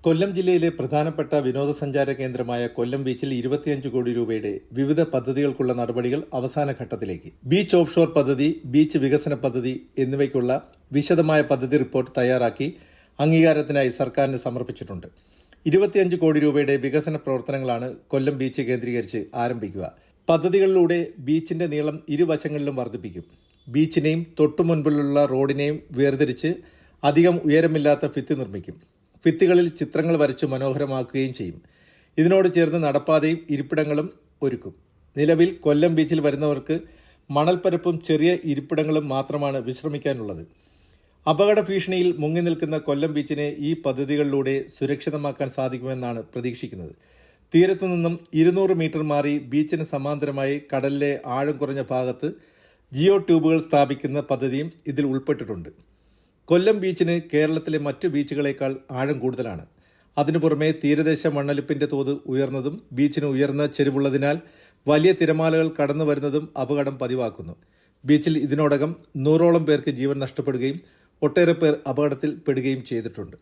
കൊല്ലം ജില്ലയിലെ പ്രധാനപ്പെട്ട വിനോദസഞ്ചാര കേന്ദ്രമായ കൊല്ലം ബീച്ചിൽ 25 കോടി രൂപയുടെ വിവിധ പദ്ധതികൾക്കുള്ള നടപടികൾ അവസാന ഘട്ടത്തിലേക്ക്. ബീച്ച് ഓഫ്ഷോർ പദ്ധതി, ബീച്ച് വികസന പദ്ധതി എന്നിവയ്ക്കുള്ള വിശദമായ പദ്ധതി റിപ്പോർട്ട് തയ്യാറാക്കി അംഗീകാരത്തിനായി സർക്കാരിന് സമർപ്പിച്ചിട്ടുണ്ട്. 25 കോടി രൂപയുടെ വികസന പ്രവർത്തനങ്ങളാണ് കൊല്ലം ബീച്ച് കേന്ദ്രീകരിച്ച് ആരംഭിക്കുക. പദ്ധതികളിലൂടെ ബീച്ചിന്റെ നീളം ഇരുവശങ്ങളിലും വർദ്ധിപ്പിക്കും. ബീച്ചിനെയും തൊട്ടുമുൻപിലുള്ള റോഡിനെയും വേർതിരിച്ച് അധികം ഉയരമില്ലാത്ത ഭിത്തി നിർമ്മിക്കും. ഭിത്തികളിൽ ചിത്രങ്ങൾ വരച്ച് മനോഹരമാക്കുകയും ചെയ്യും. ഇതിനോട് ചേർന്ന് നടപ്പാതയും ഇരിപ്പിടങ്ങളും ഒരുക്കും. നിലവിൽ കൊല്ലം ബീച്ചിൽ വരുന്നവർക്ക് മണൽപ്പരപ്പും ചെറിയ ഇരിപ്പിടങ്ങളും മാത്രമാണ് വിശ്രമിക്കാനുള്ളത്. അപകട ഭീഷണിയിൽ മുങ്ങി നിൽക്കുന്ന കൊല്ലം ബീച്ചിനെ ഈ പദ്ധതികളിലൂടെ സുരക്ഷിതമാക്കാൻ സാധിക്കുമെന്നാണ് പ്രതീക്ഷിക്കുന്നത്. തീരത്തു നിന്നും 200 മീറ്റർ മാറി ബീച്ചിന് സമാന്തരമായി കടലിലെ ആഴം കുറഞ്ഞ ഭാഗത്ത് ജിയോ ട്യൂബുകൾ സ്ഥാപിക്കുന്ന പദ്ധതിയും ഇതിൽ ഉൾപ്പെട്ടിട്ടുണ്ട്. കൊല്ലം ബീച്ചിന് കേരളത്തിലെ മറ്റു ബീച്ചുകളേക്കാൾ ആഴം കൂടുതലാണ്. അതിനു പുറമെ തീരദേശ മണ്ണൊലിപ്പിന്റെ തോത് ഉയർന്നതും ബീച്ചിന് ഉയർന്ന ചെരിവുള്ളതിനാൽ വലിയ തിരമാലകൾ കടന്നു വരുന്നതും അപകടം പതിവാക്കുന്നു. ബീച്ചിൽ ഇതിനോടകം 100ഓളം പേർക്ക് ജീവൻ നഷ്ടപ്പെടുകയും ഒട്ടേറെ പേർ അപകടത്തിൽ പെടുകയും ചെയ്തിട്ടുണ്ട്.